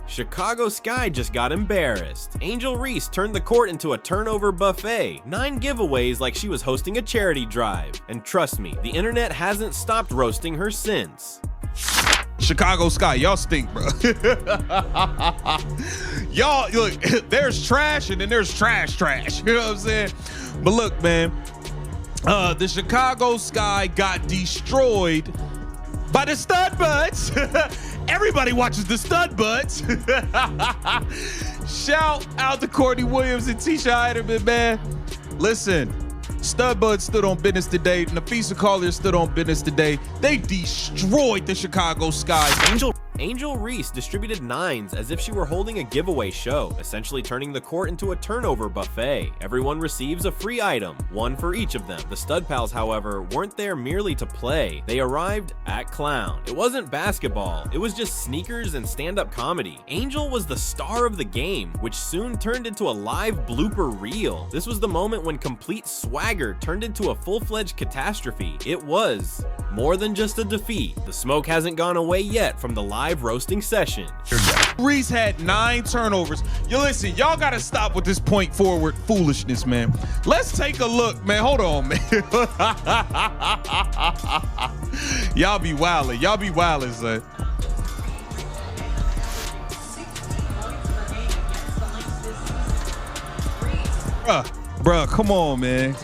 Chicago Sky just got embarrassed. Angel Reese turned the court into a turnover buffet. 9 giveaways like she was hosting a charity drive. And trust me, the internet hasn't stopped roasting her since. Chicago Sky, y'all stink, bro. Y'all, look, there's trash and then there's trash. You know what I'm saying? But look, man, the Chicago Sky got destroyed by the stud buds. Everybody watches the stud buds. Shout out to Courtney Williams and Tisha Heiderman, man. Listen, stud buds stood on business today. Nafisa Collier stood on business today. They destroyed the Chicago Sky. Angel Reese distributed 9s as if she were holding a giveaway show, essentially turning the court into a turnover buffet. Everyone receives a free item, 1 for each of them. The Stud Pals, however, weren't there merely to play. They arrived at clown. It wasn't basketball, it was just sneakers and stand-up comedy. Angel was the star of the game, which soon turned into a live blooper reel. This was the moment when complete swagger turned into a full-fledged catastrophe. It was more than just a defeat. The smoke hasn't gone away yet from the live roasting session. Reese had 9 turnovers. Yo, listen, y'all gotta stop with this point forward foolishness, man. Let's take a look, man. Hold on, man. Y'all be wildin', son. Bruh, come on, man.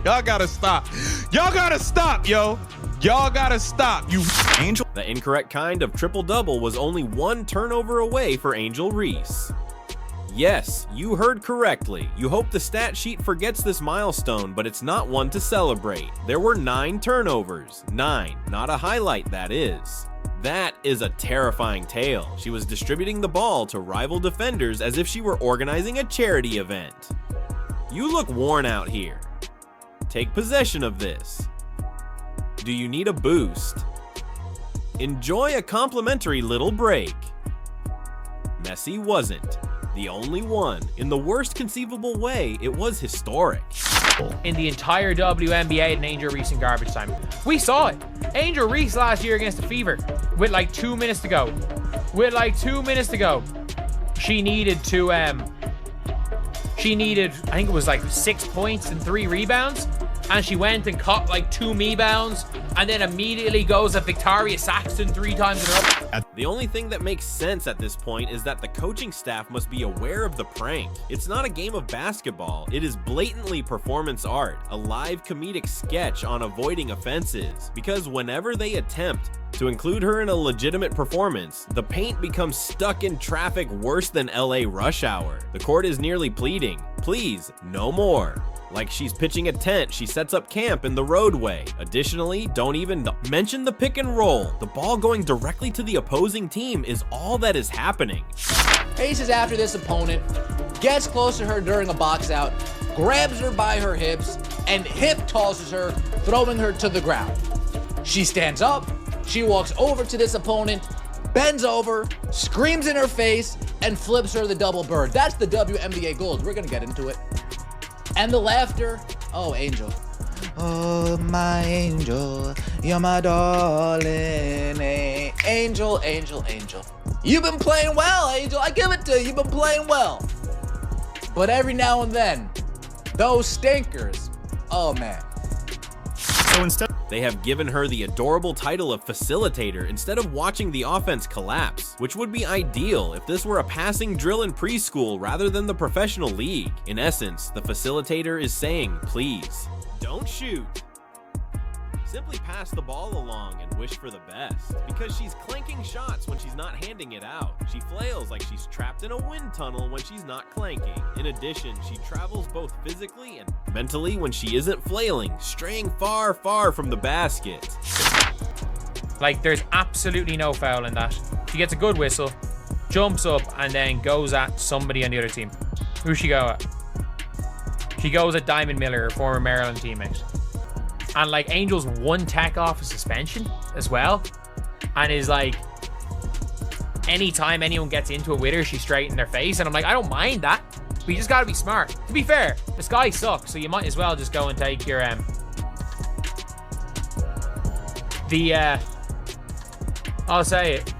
Y'all gotta stop. Y'all gotta stop, yo. Y'all gotta stop, you Angel. The incorrect kind of triple-double was only 1 turnover away for Angel Reese. Yes, you heard correctly. You hope the stat sheet forgets this milestone, but it's not one to celebrate. There were 9 turnovers. 9, not a highlight, that is. That is a terrifying tale. She was distributing the ball to rival defenders as if she were organizing a charity event. You look worn out here. Take possession of this. Do you need a boost? Enjoy a complimentary little break. Messi wasn't the only one. In the worst conceivable way, it was historic. In the entire WNBA and Angel Reese in garbage time. We saw it. Angel Reese last year against the Fever with like 2 minutes to go. She needed to, I think it was like 6 points and 3 rebounds. And she went and caught like 2 me-bounds and then immediately goes at Victoria Saxton 3 times in a row. The only thing that makes sense at this point is that the coaching staff must be aware of the prank. It's not a game of basketball, it is blatantly performance art, a live comedic sketch on avoiding offenses. Because whenever they attempt to include her in a legitimate performance, the paint becomes stuck in traffic worse than LA rush hour. The court is nearly pleading, please, no more. Like she's pitching a tent, she sets up camp in the roadway. Additionally, don't even mention the pick and roll. The ball going directly to the opposing team is all that is happening. Paces after this opponent, gets close to her during a box out, grabs her by her hips, and hip tosses her, throwing her to the ground. She stands up, she walks over to this opponent, bends over, screams in her face, and flips her the double bird. That's the WNBA gold. We're gonna get into it. And the laughter, oh, Angel. Oh, my angel, you're my darling, angel, angel, angel. You've been playing well, Angel, I give it to you, you've been playing well. But every now and then, those stinkers, oh man. So instead, they have given her the adorable title of facilitator instead of watching the offense collapse, which would be ideal if this were a passing drill in preschool rather than the professional league. In essence, the facilitator is saying, please, don't shoot. Simply pass the ball along and wish for the best, because she's clanking shots when she's not handing it out. She flails like she's trapped in a wind tunnel when she's not clanking. In addition, she travels both physically and mentally when she isn't flailing, straying far, far from the basket. Like, there's absolutely no foul in that. She gets a good whistle, jumps up, and then goes at somebody on the other team. Who she go at? She goes at Diamond Miller, her former Maryland teammate. And like, Angel's 1 tech off a suspension as well, and is like, anytime anyone gets into it with her, she's straight in their face. And I'm like, I don't mind that, but you just gotta be smart. To be fair, this guy sucks, so you might as well just go and take your I'll say it,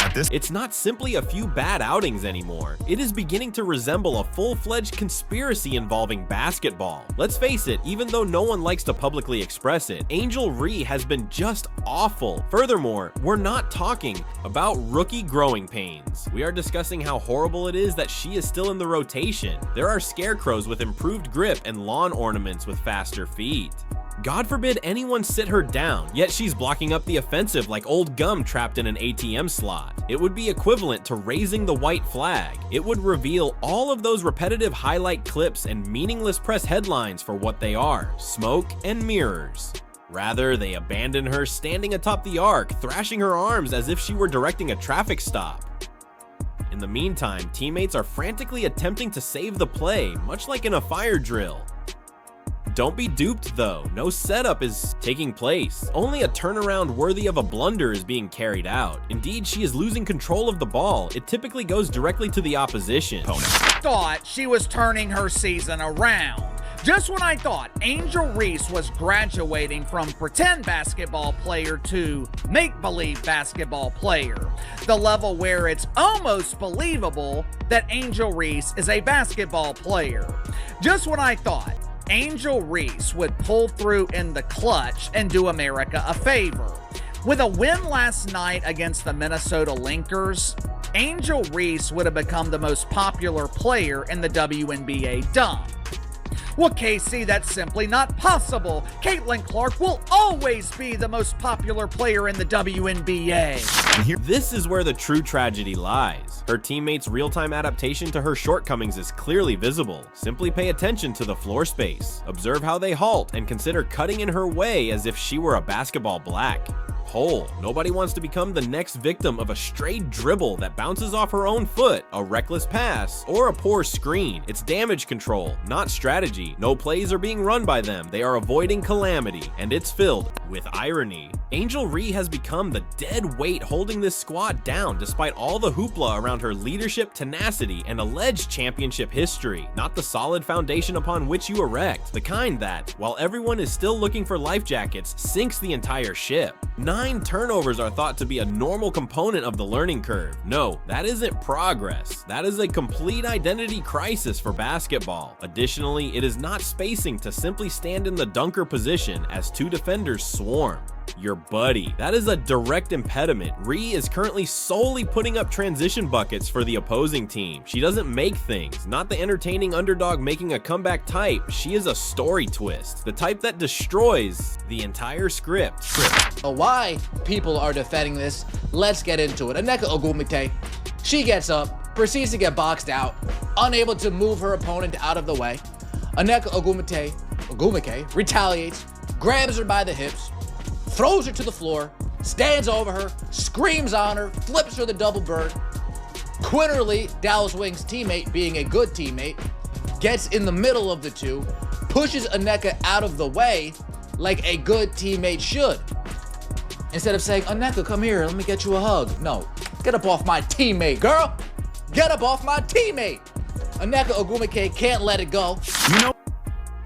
At this, It's not simply a few bad outings anymore. It is beginning to resemble a full-fledged conspiracy involving basketball. Let's face it, even though no one likes to publicly express it, Angel Reese has been just awful. Furthermore, we're not talking about rookie growing pains. We are discussing how horrible it is that she is still in the rotation. There are scarecrows with improved grip and lawn ornaments with faster feet. God forbid anyone sit her down, yet she's blocking up the offensive like old gum trapped in an ATM slot. It would be equivalent to raising the white flag. It would reveal all of those repetitive highlight clips and meaningless press headlines for what they are: smoke and mirrors. Rather, they abandon her standing atop the arc, thrashing her arms as if she were directing a traffic stop. In the meantime, teammates are frantically attempting to save the play, much like in a fire drill. Don't be duped though, no setup is taking place. Only a turnaround worthy of a blunder is being carried out. Indeed, she is losing control of the ball. It typically goes directly to the opposition. Thought she was turning her season around. Just when I thought Angel Reese was graduating from pretend basketball player to make-believe basketball player, the level where it's almost believable that Angel Reese is a basketball player. Just when I thought Angel Reese would pull through in the clutch and do America a favor. With a win last night against the Minnesota Lakers, Angel Reese would have become the most popular player in the WNBA dump. Well, Casey, that's simply not possible. Caitlin Clark will always be the most popular player in the WNBA. This is where the true tragedy lies. Her teammates' real-time adaptation to her shortcomings is clearly visible. Simply pay attention to the floor space. Observe how they halt and consider cutting in her way as if she were a basketball black hole. Nobody wants to become the next victim of a stray dribble that bounces off her own foot, a reckless pass, or a poor screen. It's damage control, not strategy. No plays are being run by them. They are avoiding calamity, and it's filled with irony. Angel Reese has become the dead weight holding this squad down despite all the hoopla around her leadership, tenacity, and alleged championship history. Not the solid foundation upon which you erect, the kind that, while everyone is still looking for life jackets, sinks the entire ship. 9 turnovers are thought to be a normal component of the learning curve. No, that isn't progress. That is a complete identity crisis for basketball. Additionally, it is not spacing to simply stand in the dunker position as 2 defenders swarm your buddy. That is a direct impediment. Reese is currently solely putting up transition buckets for the opposing team. She doesn't make things, not the entertaining underdog making a comeback type. She is a story twist, the type that destroys the entire script. Why people are defending this, let's get into it. Nneka Ogwumike, she gets up, proceeds to get boxed out, unable to move her opponent out of the way. Nneka Ogwumike retaliates, grabs her by the hips, throws her to the floor, stands over her, screams on her, flips her the double bird. Quinterly, Dallas Wings' teammate, being a good teammate, gets in the middle of the two, pushes Nneka out of the way like a good teammate should. Instead of saying, Nneka, come here, let me get you a hug. No, get up off my teammate, girl. Get up off my teammate. Nneka Ogwumike can't let it go.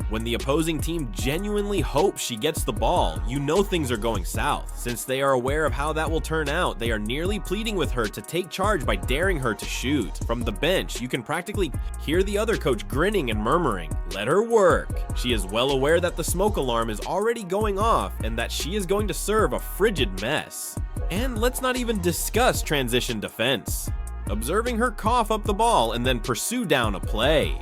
When the opposing team genuinely hopes she gets the ball, you know things are going south. Since they are aware of how that will turn out, they are nearly pleading with her to take charge by daring her to shoot. From the bench, you can practically hear the other coach grinning and murmuring, "Let her work." She is well aware that the smoke alarm is already going off and that she is going to serve a frigid mess. And let's not even discuss transition defense. Observing her cough up the ball and then pursue down a play.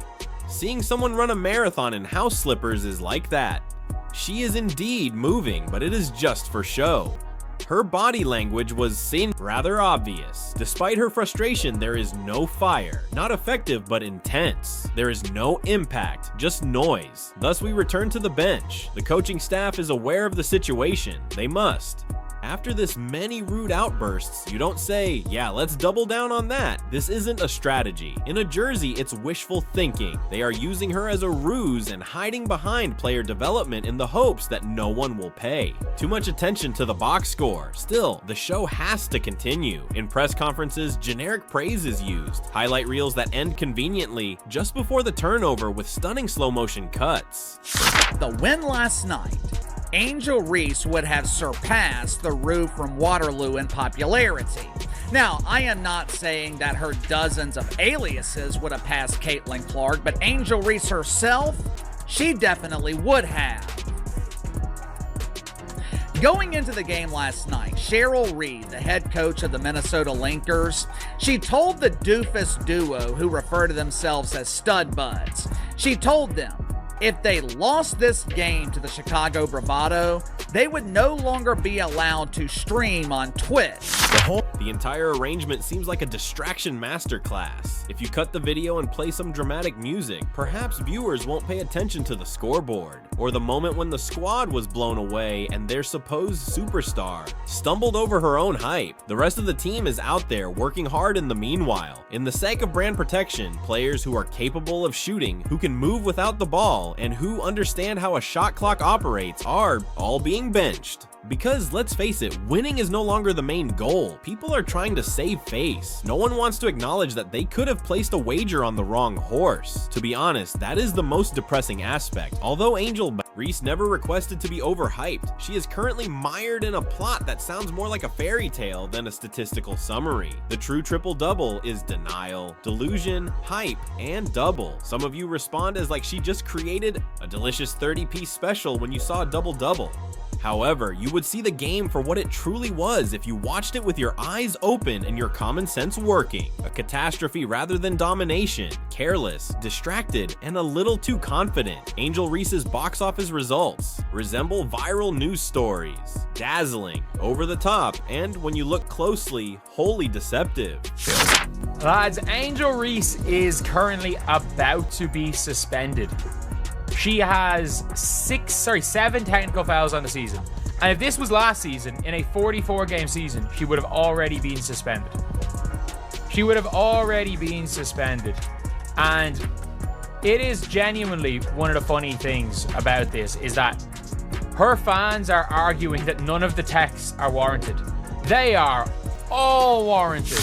Seeing someone run a marathon in house slippers is like that. She is indeed moving, but it is just for show. Her body language was seen rather obvious. Despite her frustration, there is no fire. Not effective, but intense. There is no impact, just noise. Thus, we return to the bench. The coaching staff is aware of the situation. They must. After this many rude outbursts, you don't say, yeah, let's double down on that. This isn't a strategy. In a jersey, it's wishful thinking. They are using her as a ruse and hiding behind player development in the hopes that no one will pay. Too much attention to the box score. Still, the show has to continue. In press conferences, generic praise is used. Highlight reels that end conveniently just before the turnover with stunning slow motion cuts. The win last night, Angel Reese would have surpassed the Rue from Waterloo in popularity. Now, I am not saying that her dozens of aliases would have passed Caitlin Clark, but Angel Reese herself, she definitely would have. Going into the game last night, Cheryl Reed, the head coach of the Minnesota Linkers, she told the doofus duo who refer to themselves as stud buds, she told them if they lost this game to the Chicago Bravado, they would no longer be allowed to stream on Twitch. The entire arrangement seems like a distraction masterclass. If you cut the video and play some dramatic music, perhaps viewers won't pay attention to the scoreboard, or the moment when the squad was blown away and their supposed superstar stumbled over her own hype. The rest of the team is out there working hard in the meanwhile. In the sake of brand protection, players who are capable of shooting, who can move without the ball, and who understand how a shot clock operates are all being benched. Because let's face it, winning is no longer the main goal. People are trying to save face. No one wants to acknowledge that they could have placed a wager on the wrong horse. To be honest, that is the most depressing aspect. Although Reese never requested to be overhyped, she is currently mired in a plot that sounds more like a fairy tale than a statistical summary. The true triple-double is denial, delusion, hype, and double. Some of you respond as like she just created a delicious 30-piece special when you saw a double-double. However, you would see the game for what it truly was if you watched it with your eyes open and your common sense working. A catastrophe rather than domination, careless, distracted, and a little too confident. Angel Reese's box office results resemble viral news stories, dazzling, over the top, and when you look closely, wholly deceptive. Lads, Angel Reese is currently about to be suspended. She has 7 technical fouls on the season. And if this was last season, in a 44-game season, she would have already been suspended. She would have already been suspended. And it is genuinely one of the funny things about this is that her fans are arguing that none of the texts are warranted. They are all warranted.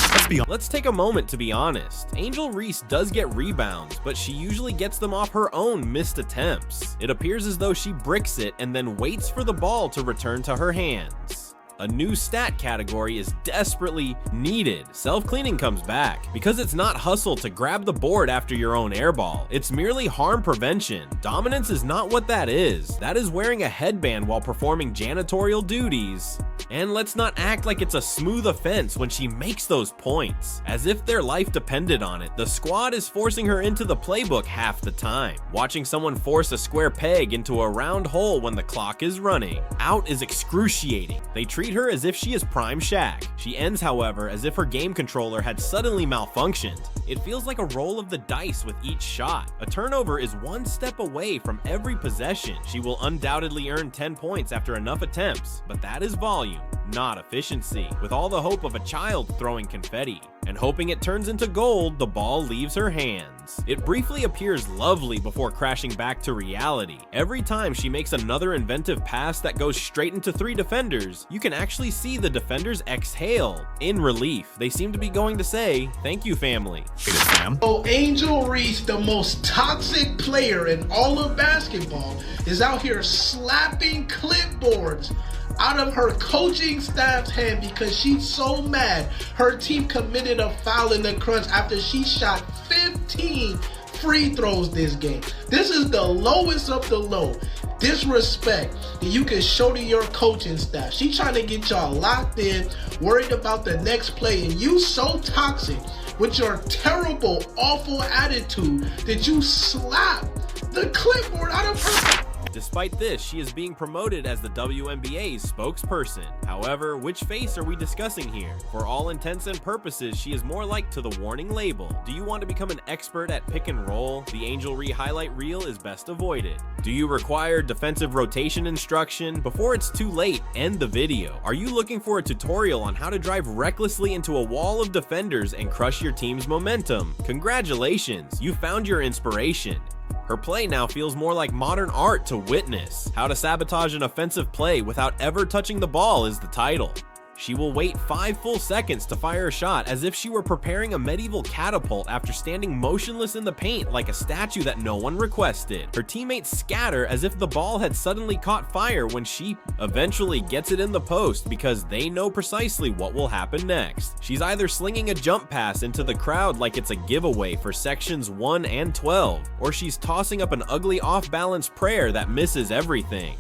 Let's take a moment to be honest. Angel Reese does get rebounds, but she usually gets them off her own missed attempts. It appears as though she bricks it and then waits for the ball to return to her hands. A new stat category is desperately needed. Self-cleaning comes back, because it's not hustle to grab the board after your own airball. It's merely harm prevention. Dominance is not what that is. That is wearing a headband while performing janitorial duties. And let's not act like it's a smooth offense when she makes those points, as if their life depended on it. The squad is forcing her into the playbook half the time. Watching someone force a square peg into a round hole when the clock is running out is excruciating. They treat her as if she is prime Shaq. She ends, however, as if her game controller had suddenly malfunctioned. It feels like a roll of the dice with each shot. A turnover is one step away from every possession. She will undoubtedly earn 10 points after enough attempts, but that is volume, not efficiency. With all the hope of a child throwing confetti and hoping it turns into gold, the ball leaves her hands. It briefly appears lovely before crashing back to reality. Every time she makes another inventive pass that goes straight into 3 defenders, you can actually see the defenders exhale in relief. They seem to be going to say, "Thank you, family." So Angel Reese, the most toxic player in all of basketball, is out here slapping clipboards out of her coaching staff's hand because she's so mad her team committed a foul in the crunch after she shot 15 free throws this game. This is the lowest of the low disrespect that you can show to your coaching staff. She trying to get y'all locked in, worried about the next play, and you so toxic with your terrible, awful attitude that you slap the clipboard out of her. Despite this, she is being promoted as the WNBA's spokesperson. However, which face are we discussing here? For all intents and purposes, she is more like to the warning label. Do you want to become an expert at pick and roll? The Angel Reese highlight reel is best avoided. Do you require defensive rotation instruction? Before it's too late, end the video. Are you looking for a tutorial on how to drive recklessly into a wall of defenders and crush your team's momentum? Congratulations, you found your inspiration. Her play now feels more like modern art to witness. How to sabotage an offensive play without ever touching the ball is the title. She will wait 5 full seconds to fire a shot as if she were preparing a medieval catapult after standing motionless in the paint like a statue that no one requested. Her teammates scatter as if the ball had suddenly caught fire when she eventually gets it in the post because they know precisely what will happen next. She's either slinging a jump pass into the crowd like it's a giveaway for sections 1 and 12, or she's tossing up an ugly off-balance prayer that misses everything.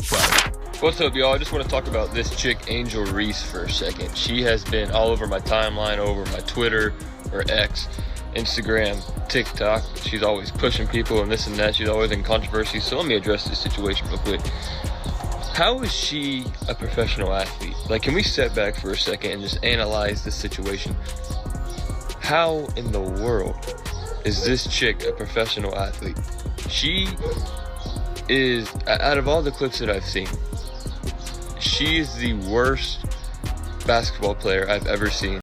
What's up, y'all? I just want to talk about this chick, Angel Reese, for a second. She has been all over my timeline, over my Twitter or X, Instagram, TikTok. She's always pushing people and this and that. She's always in controversy. So let me address this situation real quick. How is she a professional athlete? Like, can we step back for a second and just analyze this situation? How in the world is this chick a professional athlete? She is, out of all the clips that I've seen, she is the worst basketball player I've ever seen.